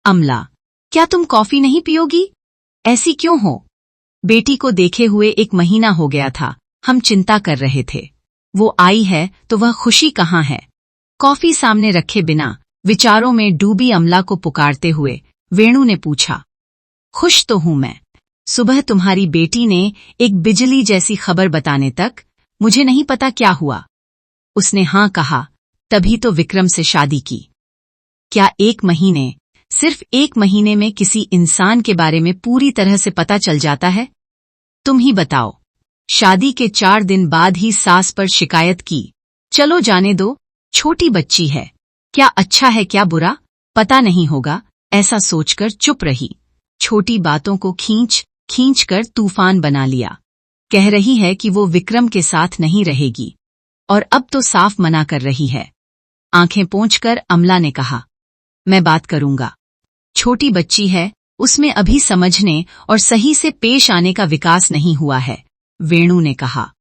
अमला, क्या तुम कॉफी नहीं पियोगी? ऐसी क्यों हो? बेटी को देखे हुए 1 महीना हो गया था, हम चिंता कर रहे थे। वो आई है तो वह खुशी कहाँ है? कॉफी सामने रखे बिना विचारों में डूबी अमला को पुकारते हुए वेणु ने पूछा। खुश तो हूं मैं। सुबह तुम्हारी बेटी ने एक बिजली जैसी खबर बताने तक मुझे नहीं पता क्या हुआ। उसने हाँ कहा, तभी तो विक्रम से शादी की। क्या 1 महीने, सिर्फ 1 महीने में किसी इंसान के बारे में पूरी तरह से पता चल जाता है? तुम ही बताओ। शादी के 4 दिन बाद ही सास पर शिकायत की। चलो जाने दो, छोटी बच्ची है, क्या अच्छा है क्या बुरा पता नहीं होगा, ऐसा सोचकर चुप रही। छोटी बातों को खींच कर तूफान बना लिया। कह रही है कि वो विक्रम के साथ नहीं रहेगी, और अब तो साफ मना कर रही है। आंखें पोंछकर अमला ने कहा, मैं बात करूंगा। छोटी बच्ची है, उसमें अभी समझने और सही से पेश आने का विकास नहीं हुआ है, वेणु ने कहा।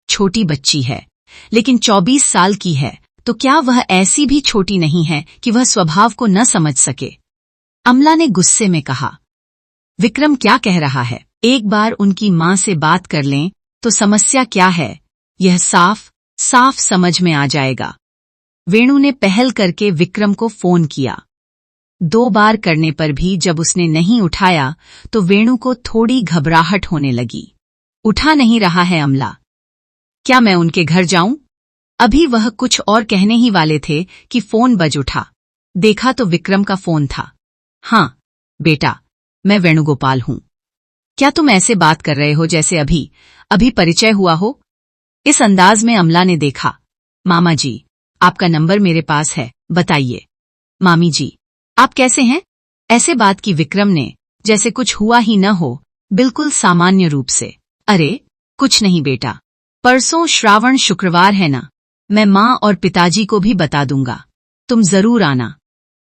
छोटी बच्ची है, लेकिन 24 साल की है, तो क्या वह ऐसी भी छोटी नहीं है कि वह स्वभाव को न समझ सके? अमला ने गुस्से में कहा। विक्रम क्या कह रहा है? एक बार उनकी मां से बात कर लें तो समस्या क्या है, यह साफ समझ में आ जाएगा। वेणु ने पहल करके विक्रम को फोन किया। 2 बार करने पर भी जब उसने नहीं उठाया तो वेणु को थोड़ी घबराहट होने लगी। उठा नहीं रहा है अमला। क्या मैं उनके घर जाऊं? अभी वह कुछ और कहने ही वाले थे कि फोन बज उठा। देखा तो विक्रम का फोन था। हाँ बेटा, मैं वेणुगोपाल हूं। क्या तुम ऐसे बात कर रहे हो जैसे अभी परिचय हुआ हो? इस अंदाज में अमला ने देखा। मामा जी, आपका नंबर मेरे पास है, बताइए। मामी जी, आप कैसे हैं? ऐसे बात की विक्रम ने, जैसे कुछ हुआ ही न हो, बिल्कुल सामान्य रूप से। अरे कुछ नहीं बेटा, परसों श्रावण शुक्रवार है ना, मैं माँ और पिताजी को भी बता दूंगा, तुम जरूर आना।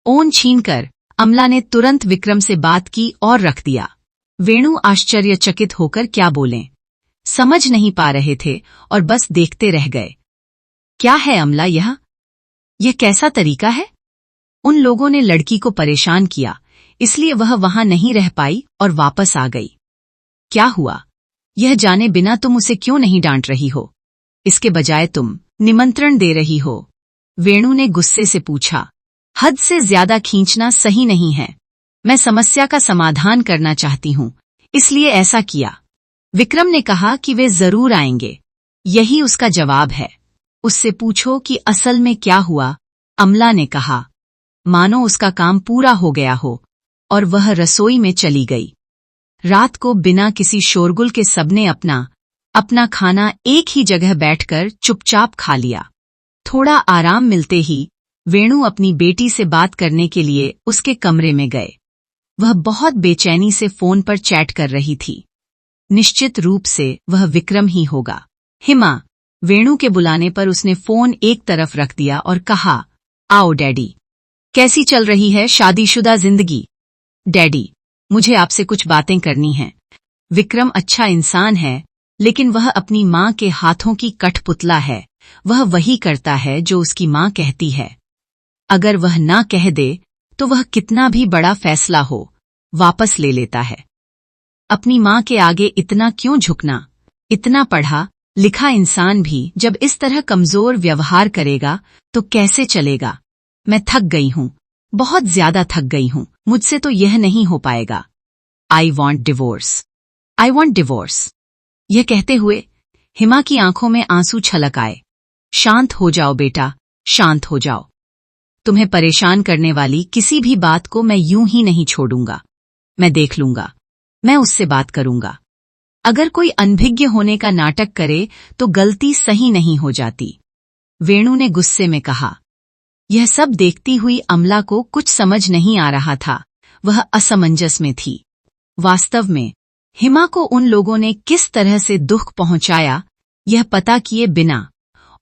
ओन छीनकर अमला ने तुरंत विक्रम से बात की और रख दिया। वेणु आश्चर्यचकित होकर क्या बोलें, समझ नहीं पा रहे थे और बस देखते रह गए। क्या है अमला यह कैसा तरीका है? उन लोगों ने लड़की को परेशान किया, इसलिए वह वहां नहीं रह पाई और वापस आ गई। क्या हुआ? यह जाने बिना तुम उसे क्यों नहीं डांट रही हो? इसके बजाय तुम निमंत्रण दे रही हो। वेणु ने गुस्से से पूछा। हद से ज्यादा खींचना सही नहीं है। मैं समस्या का समाधान करना चाहती हूं, इसलिए ऐसा किया। विक्रम ने कहा कि वे जरूर आएंगे। यही उसका जवाब है। उससे पूछो कि असल में क्या हुआ, अमला ने कहा, मानो उसका काम पूरा हो गया हो, और वह रसोई में चली गई। रात को बिना किसी शोरगुल के सबने अपना खाना एक ही जगह बैठकर चुपचाप खा लिया। थोड़ा आराम मिलते ही वेणु अपनी बेटी से बात करने के लिए उसके कमरे में गए। वह बहुत बेचैनी से फोन पर चैट कर रही थी। निश्चित रूप से वह विक्रम ही होगा। हिमा, वेणु के बुलाने पर उसने फोन एक तरफ रख दिया और कहा, आओ डैडी। कैसी चल रही है शादीशुदा जिंदगी? डैडी, मुझे आपसे कुछ बातें करनी हैं। विक्रम अच्छा इंसान है, लेकिन वह अपनी माँ के हाथों की कठपुतला है। वह वही करता है जो उसकी माँ कहती है। अगर वह ना कह दे तो वह कितना भी बड़ा फैसला हो, वापस ले लेता है। अपनी माँ के आगे इतना क्यों झुकना? इतना पढ़ा लिखा इंसान भी जब इस तरह कमजोर व्यवहार करेगा तो कैसे चलेगा? मैं थक गई हूँ, बहुत ज्यादा थक गई हूँ। मुझसे तो यह नहीं हो पाएगा। I want divorce. यह कहते हुए हिमा की आंखों में आंसू छलक आए। शांत हो जाओ बेटा, शांत हो जाओ। तुम्हें परेशान करने वाली किसी भी बात को मैं यूं ही नहीं छोड़ूंगा। मैं देख लूंगा, मैं उससे बात करूंगा। अगर कोई अनभिज्ञ होने का नाटक करे तो गलती सही नहीं हो जाती, वेणु ने गुस्से में कहा। यह सब देखती हुई अमला को कुछ समझ नहीं आ रहा था। वह असमंजस में थी। वास्तव में हिमा को उन लोगों ने किस तरह से दुख पहुंचाया, यह पता किए बिना,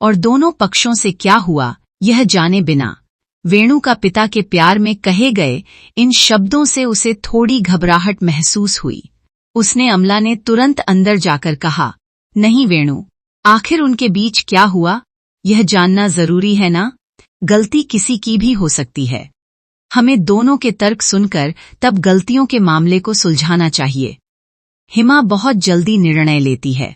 और दोनों पक्षों से क्या हुआ यह जाने बिना, वेणु का पिता के प्यार में कहे गए इन शब्दों से उसे थोड़ी घबराहट महसूस हुई। उसने अमला ने तुरंत अंदर जाकर कहा, नहीं वेणु, आखिर उनके बीच क्या हुआ, यह जानना जरूरी है ना? गलती किसी की भी हो सकती है। हमें दोनों के तर्क सुनकर तब गलतियों के मामले को सुलझाना चाहिए। हिमा बहुत जल्दी निर्णय लेती है।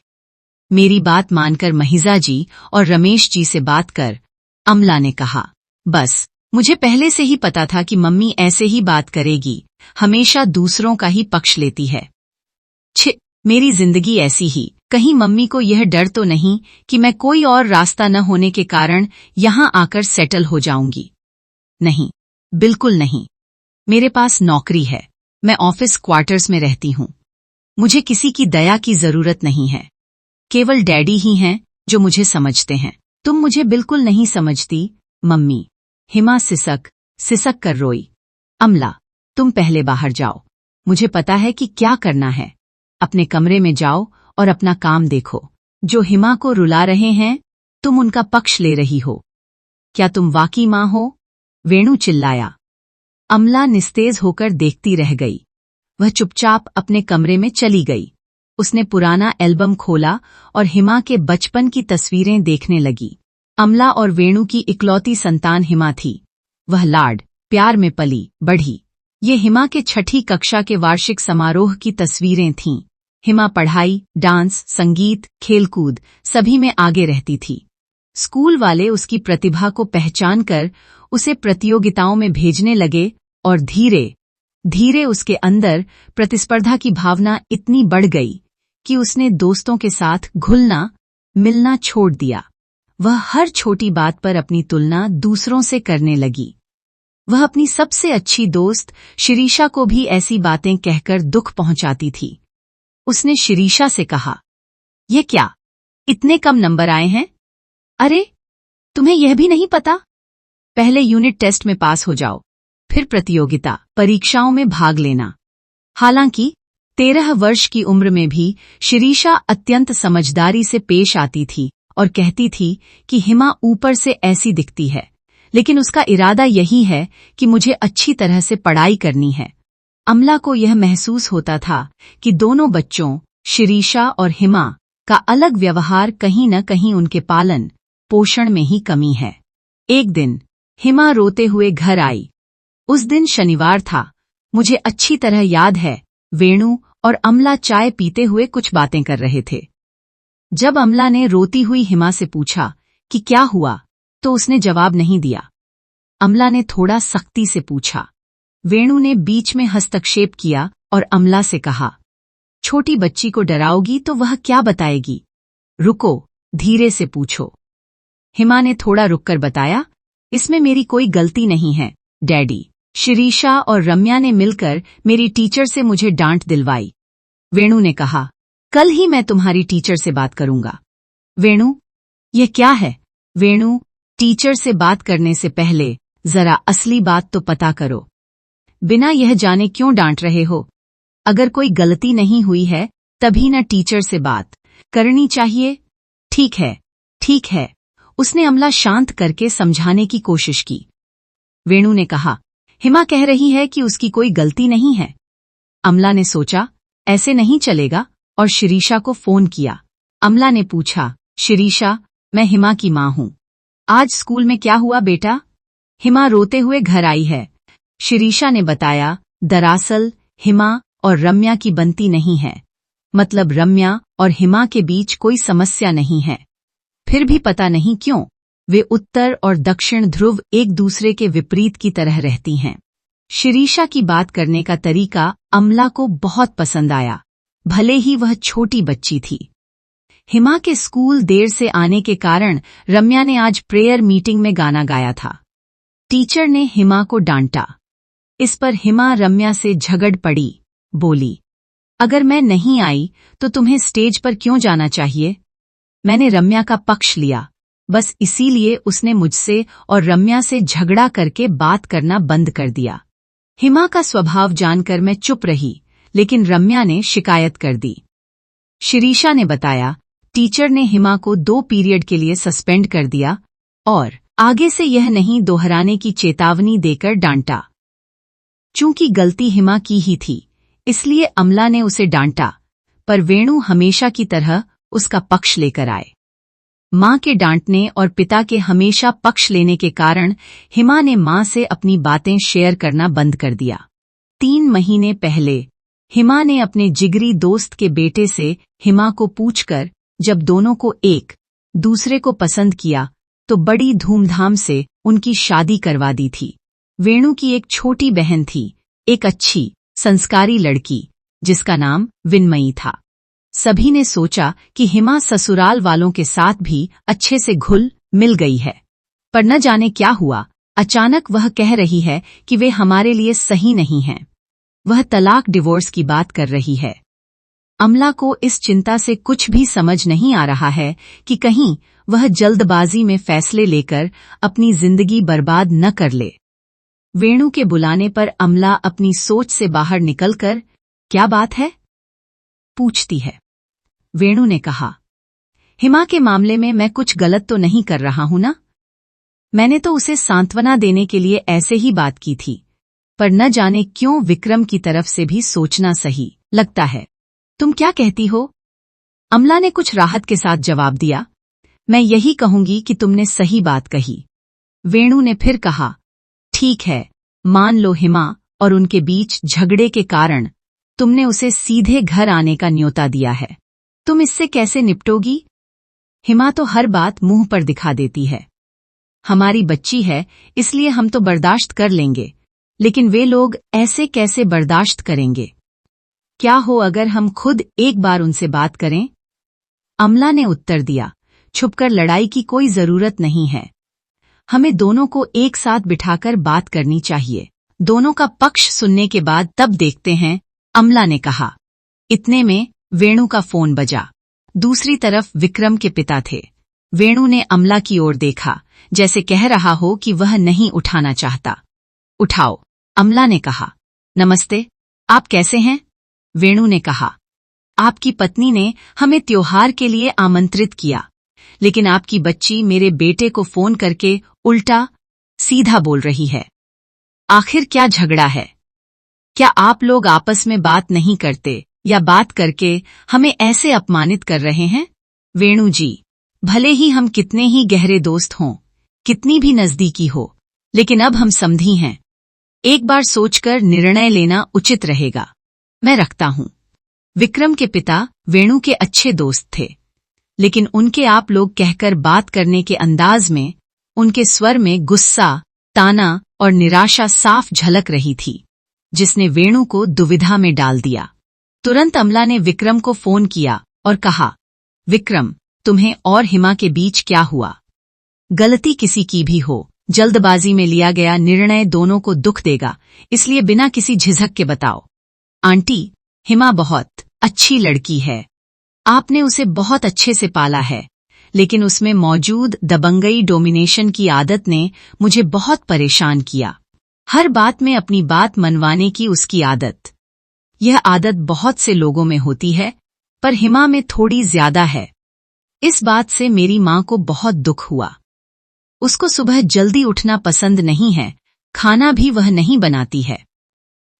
मेरी बात मानकर महिजा जी और रमेश जी से बात कर अमला ने कहा, बस मुझे पहले से ही पता था कि मम्मी ऐसे ही बात करेगी, हमेशा दूसरों का ही पक्ष लेती है। मेरी जिंदगी ऐसी ही, कहीं मम्मी को यह डर तो नहीं कि मैं कोई और रास्ता न होने के कारण यहां आकर सेटल हो जाऊंगी? नहीं, बिल्कुल नहीं। मेरे पास नौकरी है, मैं ऑफिस क्वार्टर्स में रहती हूं। मुझे किसी की दया की जरूरत नहीं है। केवल डैडी ही हैं जो मुझे समझते हैं। तुम मुझे बिल्कुल नहीं समझती मम्मी। हिमा सिसक कर रोई। अमला, तुम पहले बाहर जाओ, मुझे पता है कि क्या करना है। अपने कमरे में जाओ और अपना काम देखो। जो हिमा को रुला रहे हैं, तुम उनका पक्ष ले रही हो। क्या तुम वाकई मां हो? वेणु चिल्लाया। अमला निस्तेज होकर देखती रह गई। वह चुपचाप अपने कमरे में चली गई। उसने पुराना एल्बम खोला और हिमा के बचपन की तस्वीरें देखने लगी। अमला और वेणु की इकलौती संतान हिमा थी। वह लाड प्यार में पली बढ़ी। ये हिमा के 6ठी कक्षा के वार्षिक समारोह की तस्वीरें थीं। हिमा पढ़ाई, डांस, संगीत, खेलकूद सभी में आगे रहती थी। स्कूल वाले उसकी प्रतिभा को पहचानकर उसे प्रतियोगिताओं में भेजने लगे और धीरे धीरे उसके अंदर प्रतिस्पर्धा की भावना इतनी बढ़ गई कि उसने दोस्तों के साथ घुलना मिलना छोड़ दिया। वह हर छोटी बात पर अपनी तुलना दूसरों से करने लगी। वह अपनी सबसे अच्छी दोस्त शिरीषा को भी ऐसी बातें कहकर दुख पहुंचाती थी। उसने शिरीषा से कहा, ये क्या, इतने कम नंबर आए हैं? अरे, तुम्हें यह भी नहीं पता? पहले यूनिट टेस्ट में पास हो जाओ, फिर प्रतियोगिता परीक्षाओं में भाग लेना। हालांकि 13 वर्ष की उम्र में भी शिरीषा अत्यंत समझदारी से पेश आती थी और कहती थी कि हिमा ऊपर से ऐसी दिखती है, लेकिन उसका इरादा यही है कि मुझे अच्छी तरह से पढ़ाई करनी है। अमला को यह महसूस होता था कि दोनों बच्चों, शिरीषा और हिमा, का अलग व्यवहार कहीं न कहीं उनके पालन पोषण में ही कमी है। एक दिन हिमा रोते हुए घर आई। उस दिन शनिवार था। मुझे अच्छी तरह याद है, वेणु और अमला चाय पीते हुए कुछ बातें कर रहे थे। जब अमला ने रोती हुई हिमा से पूछा कि क्या हुआ, तो उसने जवाब नहीं दिया। अमला ने थोड़ा सख्ती से पूछा। वेणु ने बीच में हस्तक्षेप किया और अमला से कहा, छोटी बच्ची को डराओगी तो वह क्या बताएगी? रुको, धीरे से पूछो। हिमा ने थोड़ा रुककर बताया, इसमें मेरी कोई गलती नहीं है डैडी। शिरीषा और रम्या ने मिलकर मेरी टीचर से मुझे डांट दिलवाई। वेणु ने कहा, कल ही मैं तुम्हारी टीचर से बात करूंगा। वेणु, यह क्या है? वेणु, टीचर से बात करने से पहले जरा असली बात तो पता करो। बिना यह जाने क्यों डांट रहे हो? अगर कोई गलती नहीं हुई है तभी न टीचर से बात करनी चाहिए। ठीक है, उसने अमला शांत करके समझाने की कोशिश की। वेणु ने कहा, हिमा कह रही है कि उसकी कोई गलती नहीं है। अमला ने सोचा, ऐसे नहीं चलेगा और शिरीषा को फोन किया। अमला ने पूछा, शिरीषा, मैं हिमा की मां हूं। आज स्कूल में क्या हुआ बेटा? हिमा रोते हुए घर आई है। शिरीषा ने बताया, दरअसल हिमा और रम्या की बनती नहीं है। मतलब रम्या और हिमा के बीच कोई समस्या नहीं है। फिर भी पता नहीं क्यों वे उत्तर और दक्षिण ध्रुव एक दूसरे के विपरीत की तरह रहती हैं। शिरीषा की बात करने का तरीका अमला को बहुत पसंद आया, भले ही वह छोटी बच्ची थी। हिमा के स्कूल देर से आने के कारण रम्या ने आज प्रेयर मीटिंग में गाना गाया था। टीचर ने हिमा को डांटा। इस पर हिमा रम्या से झगड़ पड़ी, बोली, अगर मैं नहीं आई तो तुम्हें स्टेज पर क्यों जाना चाहिए? मैंने रम्या का पक्ष लिया, बस इसीलिए उसने मुझसे और रम्या से झगड़ा करके बात करना बंद कर दिया। हिमा का स्वभाव जानकर मैं चुप रही, लेकिन रम्या ने शिकायत कर दी। शिरीषा ने बताया, टीचर ने हिमा को 2 पीरियड के लिए सस्पेंड कर दिया और आगे से यह नहीं दोहराने की चेतावनी देकर डांटा। चूंकि गलती हिमा की ही थी, इसलिए अमला ने उसे डांटा, पर वेणु हमेशा की तरह उसका पक्ष लेकर आए। माँ के डांटने और पिता के हमेशा पक्ष लेने के कारण हिमा ने माँ से अपनी बातें शेयर करना बंद कर दिया। 3 महीने पहले हिमा ने अपने जिगरी दोस्त के बेटे से हिमा को पूछकर जब दोनों को एक दूसरे को पसंद किया तो बड़ी धूमधाम से उनकी शादी करवा दी थी। वेणु की एक छोटी बहन थी, एक अच्छी संस्कारी लड़की जिसका नाम विनमयी था। सभी ने सोचा कि हिमा ससुराल वालों के साथ भी अच्छे से घुल मिल गई है, पर न जाने क्या हुआ, अचानक वह कह रही है कि वे हमारे लिए सही नहीं हैं। वह तलाक डिवोर्स की बात कर रही है। अमला को इस चिंता से कुछ भी समझ नहीं आ रहा है कि कहीं वह जल्दबाजी में फैसले लेकर अपनी जिंदगी बर्बाद न कर ले। वेणु के बुलाने पर अमला अपनी सोच से बाहर निकलकर क्या बात है पूछती है। वेणु ने कहा, हिमा के मामले में मैं कुछ गलत तो नहीं कर रहा हूं ना? मैंने तो उसे सांत्वना देने के लिए ऐसे ही बात की थी, पर न जाने क्यों विक्रम की तरफ से भी सोचना सही लगता है। तुम क्या कहती हो? अमला ने कुछ राहत के साथ जवाब दिया, मैं यही कहूंगी कि तुमने सही बात कही। वेणु ने फिर कहा, ठीक है, मान लो हिमा और उनके बीच झगड़े के कारण तुमने उसे सीधे घर आने का न्योता दिया है। तुम इससे कैसे निपटोगी? हिमा तो हर बात मुंह पर दिखा देती है। हमारी बच्ची है इसलिए हम तो बर्दाश्त कर लेंगे, लेकिन वे लोग ऐसे कैसे बर्दाश्त करेंगे? क्या हो अगर हम खुद एक बार उनसे बात करें? अमला ने उत्तर दिया, छुपकर लड़ाई की कोई जरूरत नहीं है। हमें दोनों को एक साथ बिठाकर बात करनी चाहिए। दोनों का पक्ष सुनने के बाद तब देखते हैं, अमला ने कहा। इतने में वेणु का फोन बजा। दूसरी तरफ विक्रम के पिता थे। वेणु ने अमला की ओर देखा, जैसे कह रहा हो कि वह नहीं उठाना चाहता। उठाओ, अमला ने कहा। नमस्ते, आप कैसे हैं? वेणु ने कहा, आपकी पत्नी ने हमें त्योहार के लिए आमंत्रित किया, लेकिन आपकी बच्ची मेरे बेटे को फोन करके उल्टा सीधा बोल रही है। आखिर क्या झगड़ा है? क्या आप लोग आपस में बात नहीं करते या बात करके हमें ऐसे अपमानित कर रहे हैं? वेणु जी, भले ही हम कितने ही गहरे दोस्त हों, कितनी भी नजदीकी हो, लेकिन अब हम समधी हैं। एक बार सोचकर निर्णय लेना उचित रहेगा। मैं रखता हूं। विक्रम के पिता वेणु के अच्छे दोस्त थे, लेकिन उनके आप लोग कहकर बात करने के अंदाज में, उनके स्वर में गुस्सा, ताना और निराशा साफ झलक रही थी, जिसने वेणु को दुविधा में डाल दिया। तुरंत अमला ने विक्रम को फोन किया और कहा, विक्रम, तुम्हें और हिमा के बीच क्या हुआ? गलती किसी की भी हो, जल्दबाजी में लिया गया निर्णय दोनों को दुख देगा, इसलिए बिना किसी झिझक के बताओ। आंटी, हिमा बहुत अच्छी लड़की है। आपने उसे बहुत अच्छे से पाला है, लेकिन उसमें मौजूद दबंगई डोमिनेशन की आदत ने मुझे बहुत परेशान किया। हर बात में अपनी बात मनवाने की उसकी आदत। यह आदत बहुत से लोगों में होती है, पर हिमा में थोड़ी ज्यादा है। इस बात से मेरी माँ को बहुत दुख हुआ। उसको सुबह जल्दी उठना पसंद नहीं है, खाना भी वह नहीं बनाती है।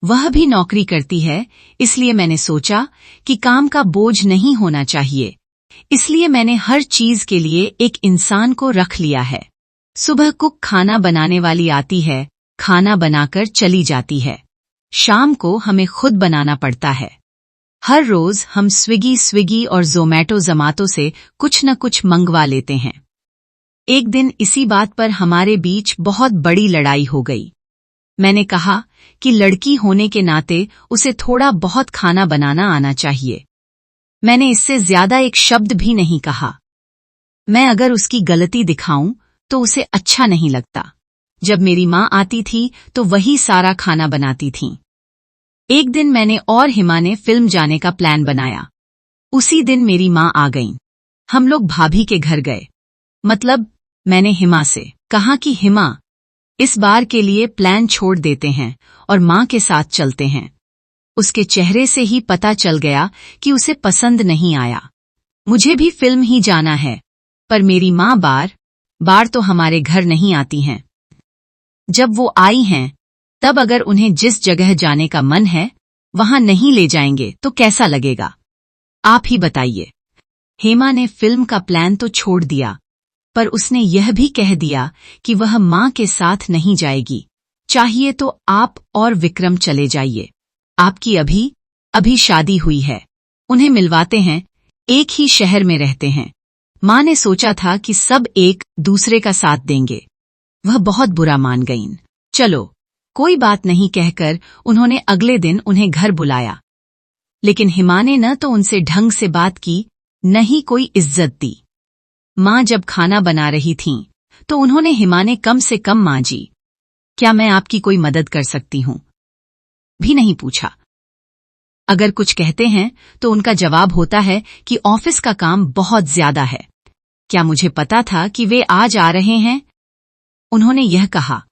वह भी नौकरी करती है, इसलिए मैंने सोचा कि काम का बोझ नहीं होना चाहिए। इसलिए मैंने हर चीज के लिए एक इंसान को रख लिया है। सुबह कुक खाना बनाने वाली आती है, खाना बनाकर चली जाती है। शाम को हमें खुद बनाना पड़ता है। हर रोज हम स्विगी और जोमैटो से कुछ न कुछ मंगवा लेते हैं। एक दिन इसी बात पर हमारे बीच बहुत बड़ी लड़ाई हो गई। मैंने कहा कि लड़की होने के नाते उसे थोड़ा बहुत खाना बनाना आना चाहिए। मैंने इससे ज्यादा एक शब्द भी नहीं कहा। मैं अगर उसकी गलती दिखाऊं तो उसे अच्छा नहीं लगता। जब मेरी माँ आती थी तो वही सारा खाना बनाती थीं। एक दिन मैंने और हिमा ने फिल्म जाने का प्लान बनाया। उसी दिन मेरी माँ आ गईं। हम लोग भाभी के घर गए। मतलब मैंने हिमा से कहा कि हिमा, इस बार के लिए प्लान छोड़ देते हैं और माँ के साथ चलते हैं। उसके चेहरे से ही पता चल गया कि उसे पसंद नहीं आया। मुझे भी फिल्म ही जाना है, पर मेरी माँ बार बार तो हमारे घर नहीं आती हैं। जब वो आई हैं, तब अगर उन्हें जिस जगह जाने का मन है वहां नहीं ले जाएंगे तो कैसा लगेगा? आप ही बताइए। हेमा ने फिल्म का प्लान तो छोड़ दिया, पर उसने यह भी कह दिया कि वह मां के साथ नहीं जाएगी। चाहिए तो आप और विक्रम चले जाइए। आपकी अभी शादी हुई है। उन्हें मिलवाते हैं, एक ही शहर में रहते हैं। मां ने सोचा था कि सब एक दूसरे का साथ देंगे। वह बहुत बुरा मान गईं। चलो, कोई बात नहीं कहकर उन्होंने अगले दिन उन्हें घर बुलाया। लेकिन हिमा ने न तो उनसे ढंग से बात की, न ही कोई इज्जत दी। मां जब खाना बना रही थीं, तो उन्होंने हिमा ने कम से कम मां जी, क्या मैं आपकी कोई मदद कर सकती हूं, भी नहीं पूछा। अगर कुछ कहते हैं तो उनका जवाब होता है कि ऑफिस का काम बहुत ज्यादा है। क्या मुझे पता था कि वे आज आ रहे हैं? उन्होंने यह कहा।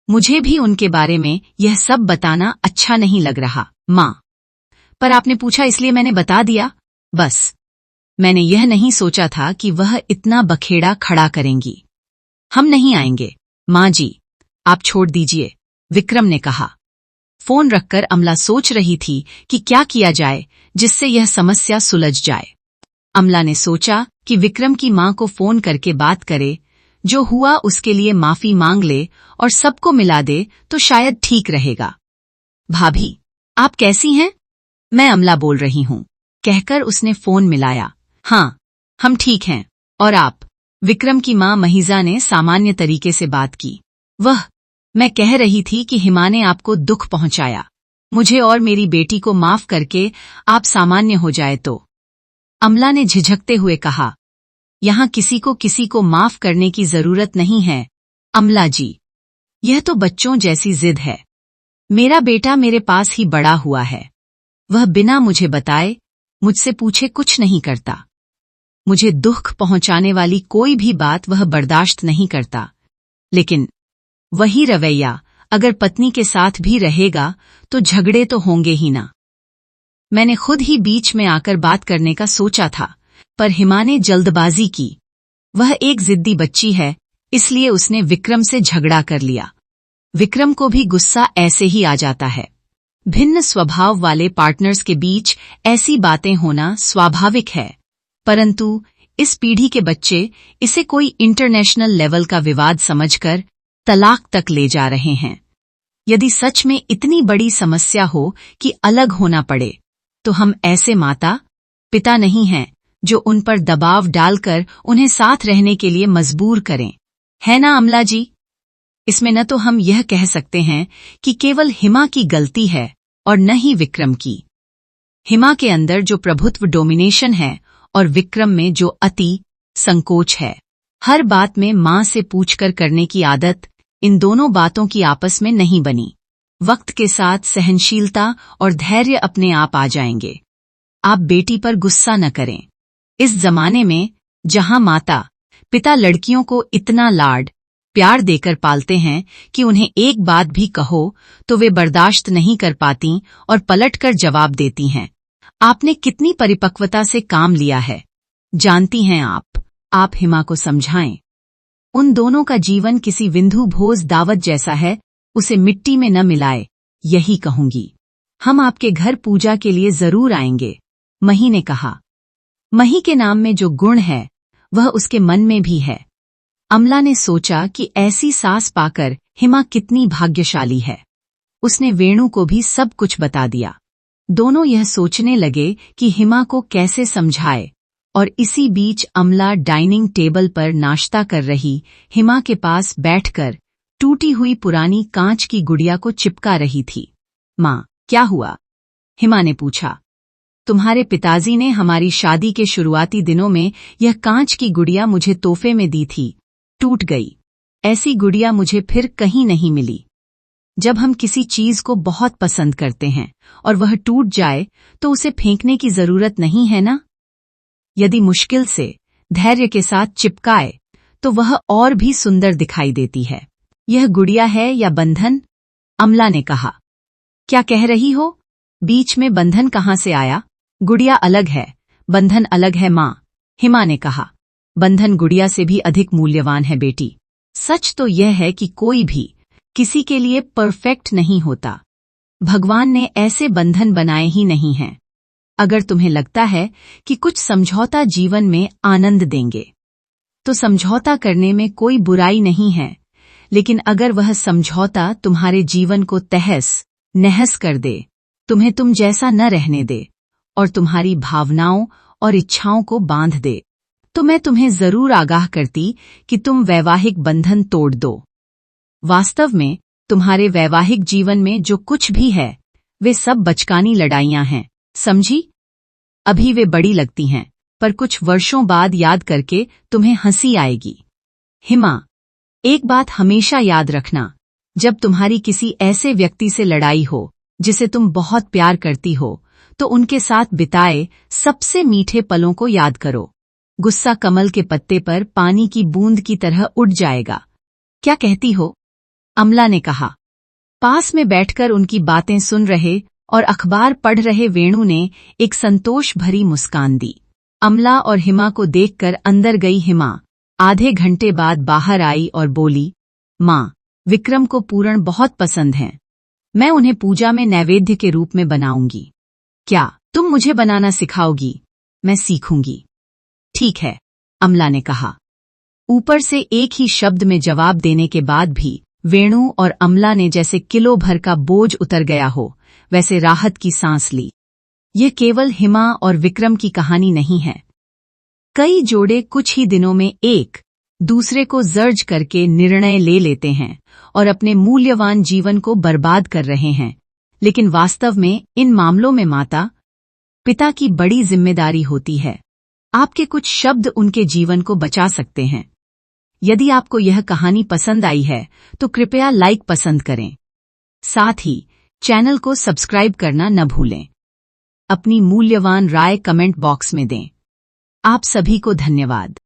मुझे भी उनके बारे में यह सब बताना अच्छा नहीं लग रहा, मां। पर आपने पूछा इसलिए मैंने बता दिया, बस। मैंने यह नहीं सोचा था कि वह इतना बखेड़ा खड़ा करेंगी। हम नहीं आएंगे, मां जी, आप छोड़ दीजिए, विक्रम ने कहा। फोन रखकर अमला सोच रही थी कि क्या किया जाए जिससे यह समस्या सुलझ जाए। अमला ने सोचा कि विक्रम की मां को फोन करके बात करे, जो हुआ उसके लिए माफी मांग ले और सबको मिला दे तो शायद ठीक रहेगा। भाभी, आप कैसी हैं? मैं अमला बोल रही हूं, कहकर उसने फोन मिलाया। हाँ, हम ठीक हैं। और आप? विक्रम की मां महिजा ने सामान्य तरीके से बात की। मैं कह रही थी कि हिमा ने आपको दुख पहुंचाया। मुझे और मेरी बेटी को माफ करके आप सामान्य हो जाए तो। अमला ने झिझकते हुए कहा, यहां किसी को माफ करने की जरूरत नहीं है, अमला जी। यह तो बच्चों जैसी जिद है। मेरा बेटा मेरे पास ही बड़ा हुआ है। वह बिना मुझे बताए, मुझसे पूछे कुछ नहीं करता। मुझे दुख पहुंचाने वाली कोई भी बात वह बर्दाश्त नहीं करता। लेकिन वही रवैया अगर पत्नी के साथ भी रहेगा तो झगड़े तो होंगे ही ना। मैंने खुद ही बीच में आकर बात करने का सोचा था, पर हिमा ने जल्दबाजी की। वह एक जिद्दी बच्ची है, इसलिए उसने विक्रम से झगड़ा कर लिया। विक्रम को भी गुस्सा ऐसे ही आ जाता है। भिन्न स्वभाव वाले पार्टनर्स के बीच ऐसी बातें होना स्वाभाविक है, परंतु इस पीढ़ी के बच्चे इसे कोई इंटरनेशनल लेवल का विवाद समझकर तलाक तक ले जा रहे हैं। यदि सच में इतनी बड़ी समस्या हो कि अलग होना पड़े, तो हम ऐसे माता पिता नहीं हैं जो उन पर दबाव डालकर उन्हें साथ रहने के लिए मजबूर करें, है ना अमला जी? इसमें न तो हम यह कह सकते हैं कि केवल हिमा की गलती है और न ही विक्रम की। हिमा के अंदर जो प्रभुत्व डोमिनेशन है और विक्रम में जो अति संकोच है। हर बात में मां से पूछकर करने की आदत, इन दोनों बातों की आपस में नहीं बनी। वक्त के साथ सहनशीलता और धैर्य अपने आप आ जाएंगे। आप बेटी पर गुस्सा न करें। इस जमाने में जहां माता पिता लड़कियों को इतना लाड प्यार देकर पालते हैं कि उन्हें एक बात भी कहो तो वे बर्दाश्त नहीं कर पाती और पलटकर जवाब देती हैं। आपने कितनी परिपक्वता से काम लिया है, जानती हैं आप हिमा को समझाएं। उन दोनों का जीवन किसी विंधु भोज दावत जैसा है, उसे मिट्टी में न मिलाए, यही कहूंगी। हम आपके घर पूजा के लिए जरूर आएंगे, मही ने कहा। मही के नाम में जो गुण है वह उसके मन में भी है। अमला ने सोचा कि ऐसी सास पाकर हिमा कितनी भाग्यशाली है। उसने वेणु को भी सब कुछ बता दिया। दोनों यह सोचने लगे कि हिमा को कैसे समझाए, और इसी बीच अमला डाइनिंग टेबल पर नाश्ता कर रही हिमा के पास बैठकर टूटी हुई पुरानी कांच की गुड़िया को चिपका रही थी। माँ, क्या हुआ? हिमा ने पूछा। तुम्हारे पिताजी ने हमारी शादी के शुरुआती दिनों में यह कांच की गुड़िया मुझे तोहफे में दी थी, टूट गई। ऐसी गुड़िया मुझे फिर कहीं नहीं मिली। जब हम किसी चीज को बहुत पसंद करते हैं और वह टूट जाए तो उसे फेंकने की जरूरत नहीं है ना? यदि मुश्किल से धैर्य के साथ चिपकाए तो वह और भी सुंदर दिखाई देती है। यह गुड़िया है या बंधन? अमला ने कहा। क्या कह रही हो? बीच में बंधन कहाँ से आया? गुड़िया अलग है, बंधन अलग है माँ, हिमा ने कहा। बंधन गुड़िया से भी अधिक मूल्यवान है बेटी। सच तो यह है कि कोई भी किसी के लिए परफेक्ट नहीं होता। भगवान ने ऐसे बंधन बनाए ही नहीं हैं। अगर तुम्हें लगता है कि कुछ समझौता जीवन में आनंद देंगे, तो समझौता करने में कोई बुराई नहीं है, लेकिन अगर वह समझौता तुम्हारे जीवन को तहस नहस कर दे, तुम्हें तुम जैसा न रहने दे और तुम्हारी भावनाओं और इच्छाओं को बांध दे, तो मैं तुम्हें जरूर आगाह करती कि तुम वैवाहिक बंधन तोड़ दो। वास्तव में तुम्हारे वैवाहिक जीवन में जो कुछ भी है, वे सब बचकानी लड़ाइयां हैं, समझी? अभी वे बड़ी लगती हैं, पर कुछ वर्षों बाद याद करके तुम्हें हंसी आएगी। हिमा, एक बात हमेशा याद रखना, जब तुम्हारी किसी ऐसे व्यक्ति से लड़ाई हो जिसे तुम बहुत प्यार करती हो, तो उनके साथ बिताए सबसे मीठे पलों को याद करो। गुस्सा कमल के पत्ते पर पानी की बूंद की तरह उड़ जाएगा। क्या कहती हो? अमला ने कहा। पास में बैठकर उनकी बातें सुन रहे और अखबार पढ़ रहे वेणु ने एक संतोष भरी मुस्कान दी। अमला और हिमा को देखकर अंदर गई हिमा आधे घंटे बाद बाहर आई और बोली, माँ, विक्रम को पूरण बहुत पसंद हैं। मैं उन्हें पूजा में नैवेद्य के रूप में बनाऊंगी। क्या तुम मुझे बनाना सिखाओगी? मैं सीखूंगी। ठीक है, अमला ने कहा। ऊपर से एक ही शब्द में जवाब देने के बाद भी वेणु और अमला ने जैसे किलो भर का बोझ उतर गया हो, वैसे राहत की सांस ली। ये केवल हिमा और विक्रम की कहानी नहीं है। कई जोड़े कुछ ही दिनों में एक दूसरे को जर्ज करके निर्णय ले लेते हैं और अपने मूल्यवान जीवन को बर्बाद कर रहे हैं, लेकिन वास्तव में इन मामलों में माता पिता की बड़ी जिम्मेदारी होती है। आपके कुछ शब्द उनके जीवन को बचा सकते हैं। यदि आपको यह कहानी पसंद आई है तो कृपया लाइक पसंद करें। साथ ही चैनल को सब्सक्राइब करना न भूलें। अपनी मूल्यवान राय कमेंट बॉक्स में दें। आप सभी को धन्यवाद।